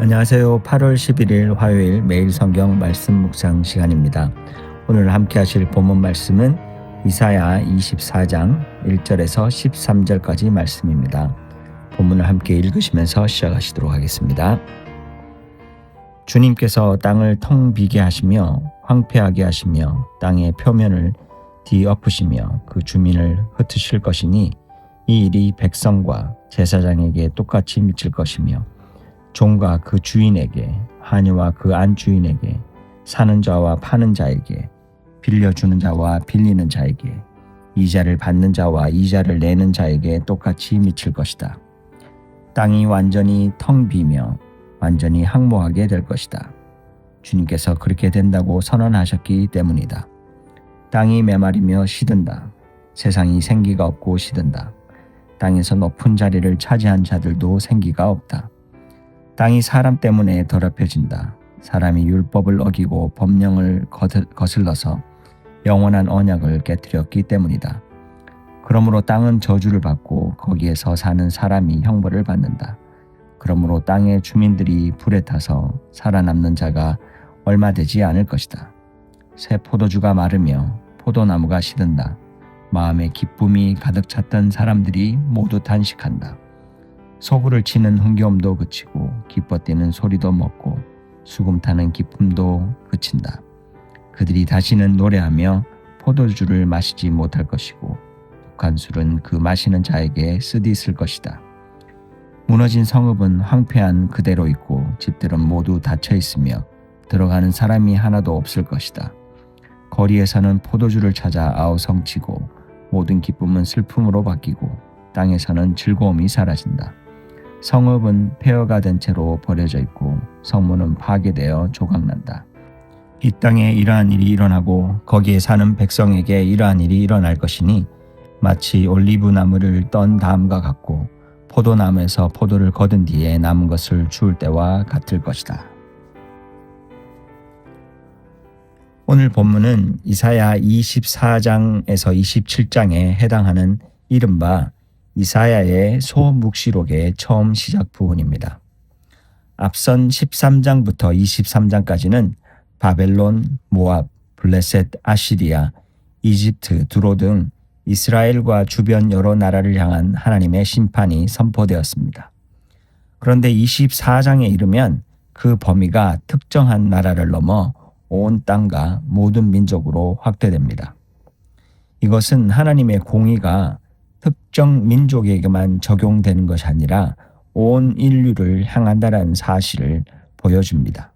안녕하세요. 8월 11일 화요일 매일 성경 말씀 묵상 시간입니다. 오늘 함께 하실 본문 말씀은 이사야 24장 1절에서 13절까지 말씀입니다. 본문을 함께 읽으시면서 시작하시도록 하겠습니다. 주님께서 땅을 텅 비게 하시며 황폐하게 하시며 땅의 표면을 뒤엎으시며 그 주민을 흩으실 것이니 이 일이 백성과 제사장에게 똑같이 미칠 것이며 종과 그 주인에게, 하녀와 그 안주인에게, 사는 자와 파는 자에게, 빌려주는 자와 빌리는 자에게, 이자를 받는 자와 이자를 내는 자에게 똑같이 미칠 것이다. 땅이 완전히 텅 비며 완전히 항모하게 될 것이다. 주님께서 그렇게 된다고 선언하셨기 때문이다. 땅이 메마르며 시든다. 세상이 생기가 없고 시든다. 땅에서 높은 자리를 차지한 자들도 생기가 없다. 땅이 사람 때문에 더럽혀진다. 사람이 율법을 어기고 법령을 거슬러서 영원한 언약을 깨뜨렸기 때문이다. 그러므로 땅은 저주를 받고 거기에서 사는 사람이 형벌을 받는다. 그러므로 땅의 주민들이 불에 타서 살아남는 자가 얼마 되지 않을 것이다. 새 포도주가 마르며 포도나무가 시든다. 마음에 기쁨이 가득 찼던 사람들이 모두 단식한다. 소구를 치는 흥겨움도 그치고 기뻐 뛰는 소리도 멎고 수금 타는 기쁨도 그친다. 그들이 다시는 노래하며 포도주를 마시지 못할 것이고 독한 술은 그 마시는 자에게 쓰디쓸 것이다. 무너진 성읍은 황폐한 그대로 있고 집들은 모두 닫혀 있으며 들어가는 사람이 하나도 없을 것이다. 거리에서는 포도주를 찾아 아우성치고 모든 기쁨은 슬픔으로 바뀌고 땅에서는 즐거움이 사라진다. 성읍은 폐허가 된 채로 버려져 있고 성문은 파괴되어 조각난다. 이 땅에 이러한 일이 일어나고 거기에 사는 백성에게 이러한 일이 일어날 것이니 마치 올리브 나무를 떤 다음과 같고 포도나무에서 포도를 거둔 뒤에 남은 것을 주울 때와 같을 것이다. 오늘 본문은 이사야 24장에서 27장에 해당하는 이른바 이사야의 소묵시록의 처음 시작 부분입니다. 앞선 13장부터 23장까지는 바벨론, 모압, 블레셋, 아시리아, 이집트, 두로 등 이스라엘과 주변 여러 나라를 향한 하나님의 심판이 선포되었습니다. 그런데 24장에 이르면 그 범위가 특정한 나라를 넘어 온 땅과 모든 민족으로 확대됩니다. 이것은 하나님의 공의가 특정 민족에게만 적용되는 것이 아니라 온 인류를 향한다는 사실을 보여줍니다.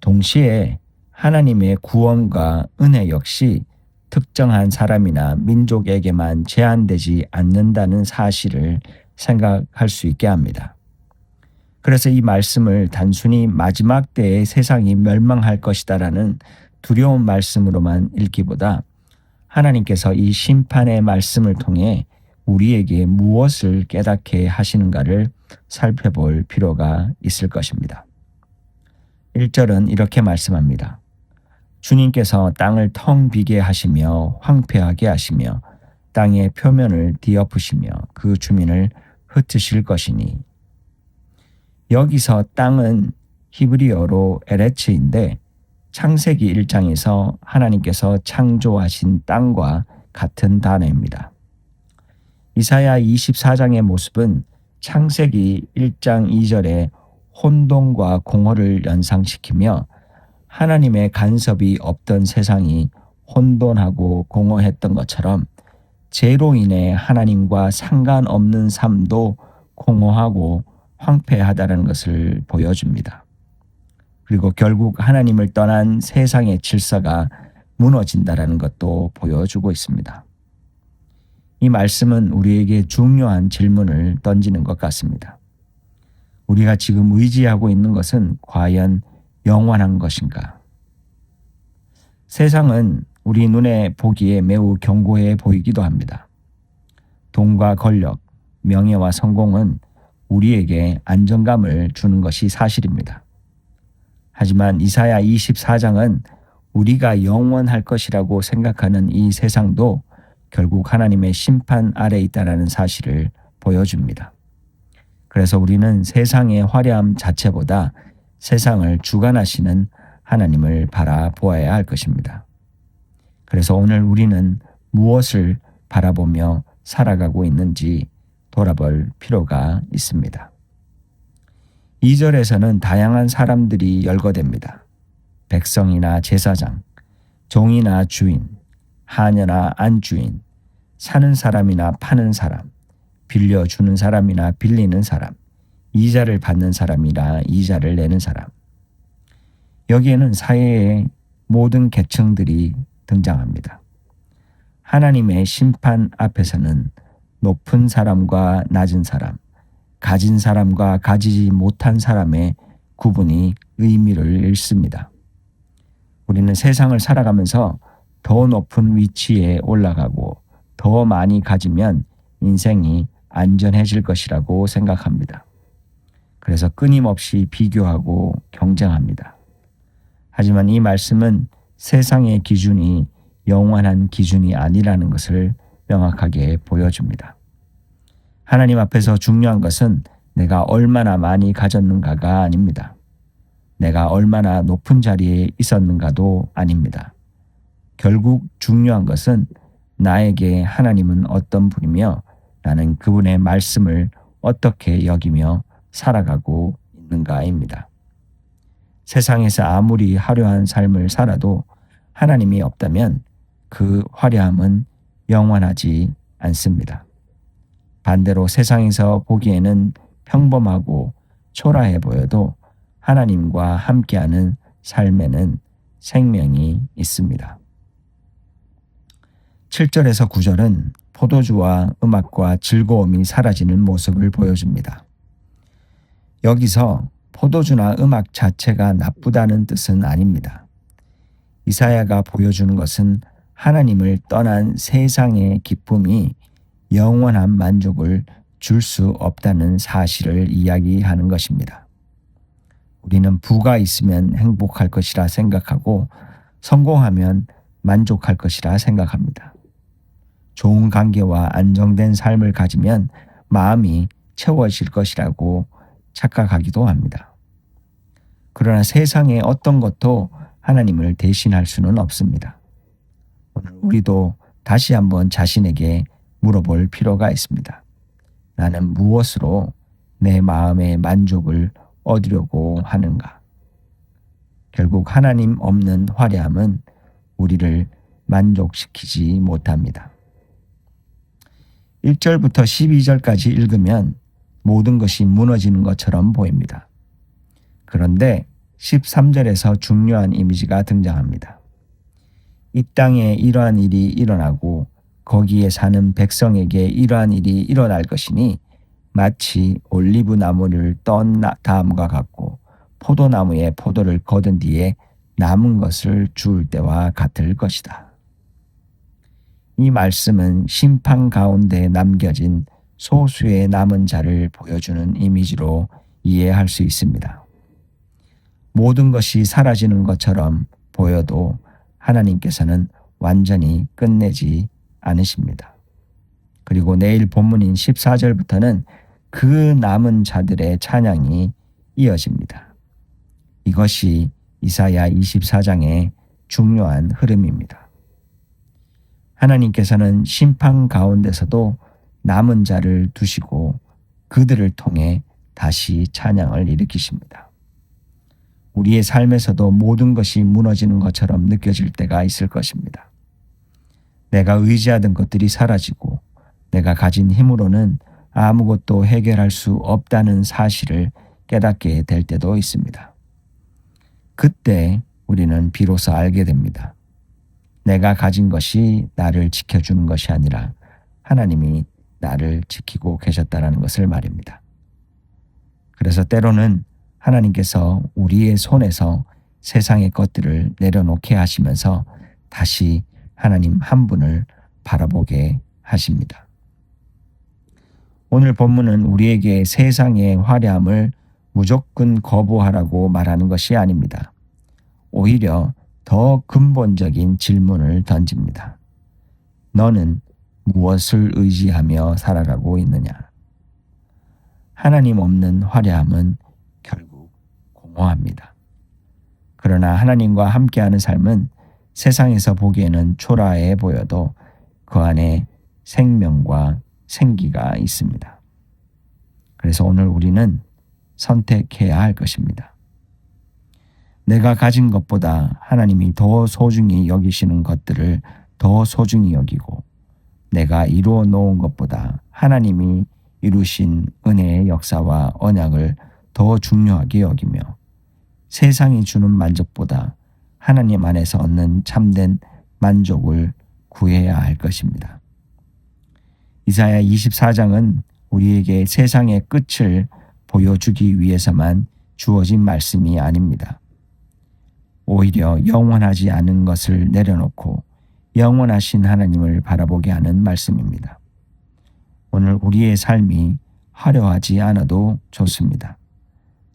동시에 하나님의 구원과 은혜 역시 특정한 사람이나 민족에게만 제한되지 않는다는 사실을 생각할 수 있게 합니다. 그래서 이 말씀을 단순히 마지막 때에 세상이 멸망할 것이다라는 두려운 말씀으로만 읽기보다 하나님께서 이 심판의 말씀을 통해 우리에게 무엇을 깨닫게 하시는가를 살펴볼 필요가 있을 것입니다. 1절은 이렇게 말씀합니다. 주님께서 땅을 텅 비게 하시며 황폐하게 하시며 땅의 표면을 뒤엎으시며 그 주민을 흩으실 것이니. 여기서 땅은 히브리어로 에레츠인데 창세기 1장에서 하나님께서 창조하신 땅과 같은 단어입니다. 이사야 24장의 모습은 창세기 1장 2절의 혼돈과 공허를 연상시키며 하나님의 간섭이 없던 세상이 혼돈하고 공허했던 것처럼 죄로 인해 하나님과 상관없는 삶도 공허하고 황폐하다는 것을 보여줍니다. 그리고 결국 하나님을 떠난 세상의 질서가 무너진다는 것도 보여주고 있습니다. 이 말씀은 우리에게 중요한 질문을 던지는 것 같습니다. 우리가 지금 의지하고 있는 것은 과연 영원한 것인가? 세상은 우리 눈에 보기에 매우 견고해 보이기도 합니다. 돈과 권력, 명예와 성공은 우리에게 안정감을 주는 것이 사실입니다. 하지만 이사야 24장은 우리가 영원할 것이라고 생각하는 이 세상도 결국 하나님의 심판 아래 있다는 사실을 보여줍니다. 그래서 우리는 세상의 화려함 자체보다 세상을 주관하시는 하나님을 바라보아야 할 것입니다. 그래서 오늘 우리는 무엇을 바라보며 살아가고 있는지 돌아볼 필요가 있습니다. 2절에서는 다양한 사람들이 열거됩니다. 백성이나 제사장, 종이나 주인, 하녀나 안주인, 사는 사람이나 파는 사람, 빌려주는 사람이나 빌리는 사람, 이자를 받는 사람이나 이자를 내는 사람. 여기에는 사회의 모든 계층들이 등장합니다. 하나님의 심판 앞에서는 높은 사람과 낮은 사람, 가진 사람과 가지지 못한 사람의 구분이 의미를 잃습니다. 우리는 세상을 살아가면서 더 높은 위치에 올라가고 더 많이 가지면 인생이 안전해질 것이라고 생각합니다. 그래서 끊임없이 비교하고 경쟁합니다. 하지만 이 말씀은 세상의 기준이 영원한 기준이 아니라는 것을 명확하게 보여줍니다. 하나님 앞에서 중요한 것은 내가 얼마나 많이 가졌는가가 아닙니다. 내가 얼마나 높은 자리에 있었는가도 아닙니다. 결국 중요한 것은 나에게 하나님은 어떤 분이며 나는 그분의 말씀을 어떻게 여기며 살아가고 있는가입니다. 세상에서 아무리 화려한 삶을 살아도 하나님이 없다면 그 화려함은 영원하지 않습니다. 반대로 세상에서 보기에는 평범하고 초라해 보여도 하나님과 함께하는 삶에는 생명이 있습니다. 7절에서 9절은 포도주와 음악과 즐거움이 사라지는 모습을 보여줍니다. 여기서 포도주나 음악 자체가 나쁘다는 뜻은 아닙니다. 이사야가 보여주는 것은 하나님을 떠난 세상의 기쁨이 영원한 만족을 줄 수 없다는 사실을 이야기하는 것입니다. 우리는 부가 있으면 행복할 것이라 생각하고 성공하면 만족할 것이라 생각합니다. 좋은 관계와 안정된 삶을 가지면 마음이 채워질 것이라고 착각하기도 합니다. 그러나 세상의 어떤 것도 하나님을 대신할 수는 없습니다. 오늘 우리도 다시 한번 자신에게 물어볼 필요가 있습니다. 나는 무엇으로 내 마음의 만족을 얻으려고 하는가? 결국 하나님 없는 화려함은 우리를 만족시키지 못합니다. 1절부터 12절까지 읽으면 모든 것이 무너지는 것처럼 보입니다. 그런데 13절에서 중요한 이미지가 등장합니다. 이 땅에 이러한 일이 일어나고 거기에 사는 백성에게 이러한 일이 일어날 것이니 마치 올리브 나무를 떤 다음과 같고 포도나무에 포도를 거둔 뒤에 남은 것을 주울 때와 같을 것이다. 이 말씀은 심판 가운데 남겨진 소수의 남은 자를 보여주는 이미지로 이해할 수 있습니다. 모든 것이 사라지는 것처럼 보여도 하나님께서는 완전히 끝내지 않으십니다. 그리고 내일 본문인 14절부터는 그 남은 자들의 찬양이 이어집니다. 이것이 이사야 24장의 중요한 흐름입니다. 하나님께서는 심판 가운데서도 남은 자를 두시고 그들을 통해 다시 찬양을 일으키십니다. 우리의 삶에서도 모든 것이 무너지는 것처럼 느껴질 때가 있을 것입니다. 내가 의지하던 것들이 사라지고 내가 가진 힘으로는 아무것도 해결할 수 없다는 사실을 깨닫게 될 때도 있습니다. 그때 우리는 비로소 알게 됩니다. 내가 가진 것이 나를 지켜주는 것이 아니라 하나님이 나를 지키고 계셨다는 것을 말입니다. 그래서 때로는 하나님께서 우리의 손에서 세상의 것들을 내려놓게 하시면서 다시 하나님 한 분을 바라보게 하십니다. 오늘 본문은 우리에게 세상의 화려함을 무조건 거부하라고 말하는 것이 아닙니다. 오히려 더 근본적인 질문을 던집니다. 너는 무엇을 의지하며 살아가고 있느냐? 하나님 없는 화려함은 결국 공허합니다. 그러나 하나님과 함께하는 삶은 세상에서 보기에는 초라해 보여도 그 안에 생명과 생기가 있습니다. 그래서 오늘 우리는 선택해야 할 것입니다. 내가 가진 것보다 하나님이 더 소중히 여기시는 것들을 더 소중히 여기고, 내가 이루어 놓은 것보다 하나님이 이루신 은혜의 역사와 언약을 더 중요하게 여기며, 세상이 주는 만족보다 하나님 안에서 얻는 참된 만족을 구해야 할 것입니다. 이사야 24장은 우리에게 세상의 끝을 보여주기 위해서만 주어진 말씀이 아닙니다. 오히려 영원하지 않은 것을 내려놓고 영원하신 하나님을 바라보게 하는 말씀입니다. 오늘 우리의 삶이 화려하지 않아도 좋습니다.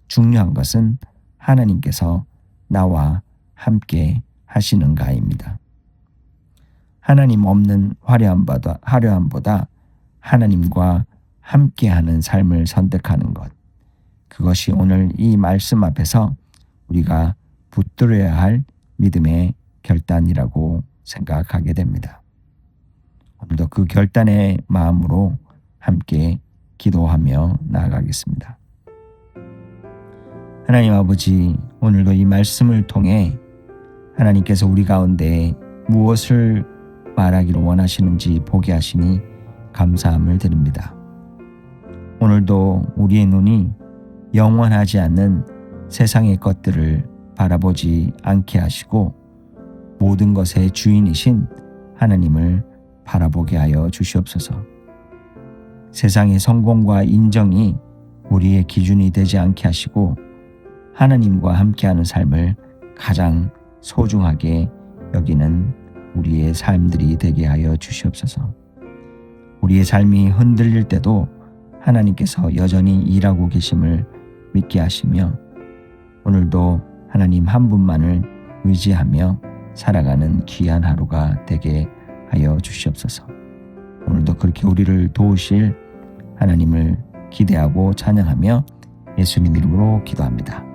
중요한 것은 하나님께서 나와 함께 하시는가입니다. 하나님 없는 화려함보다 하나님과 함께하는 삶을 선택하는 것, 그것이 오늘 이 말씀 앞에서 우리가 붙들어야 할 믿음의 결단이라고 생각하게 됩니다. 오늘도 그 결단의 마음으로 함께 기도하며 나아가겠습니다. 하나님 아버지, 오늘도 이 말씀을 통해 하나님께서 우리 가운데 무엇을 말하기를 원하시는지 보게 하시니 감사함을 드립니다. 오늘도 우리의 눈이 영원하지 않는 세상의 것들을 바라보지 않게 하시고, 모든 것의 주인이신 하나님을 바라보게 하여 주시옵소서. 세상의 성공과 인정이 우리의 기준이 되지 않게 하시고, 하나님과 함께하는 삶을 가장 소중하게 여기는 우리의 삶들이 되게 하여 주시옵소서. 우리의 삶이 흔들릴 때도 하나님께서 여전히 일하고 계심을 믿게 하시며, 오늘도 하나님 한 분만을 의지하며 살아가는 귀한 하루가 되게 하여 주시옵소서. 오늘도 그렇게 우리를 도우실 하나님을 기대하고 찬양하며 예수님 이름으로 기도합니다.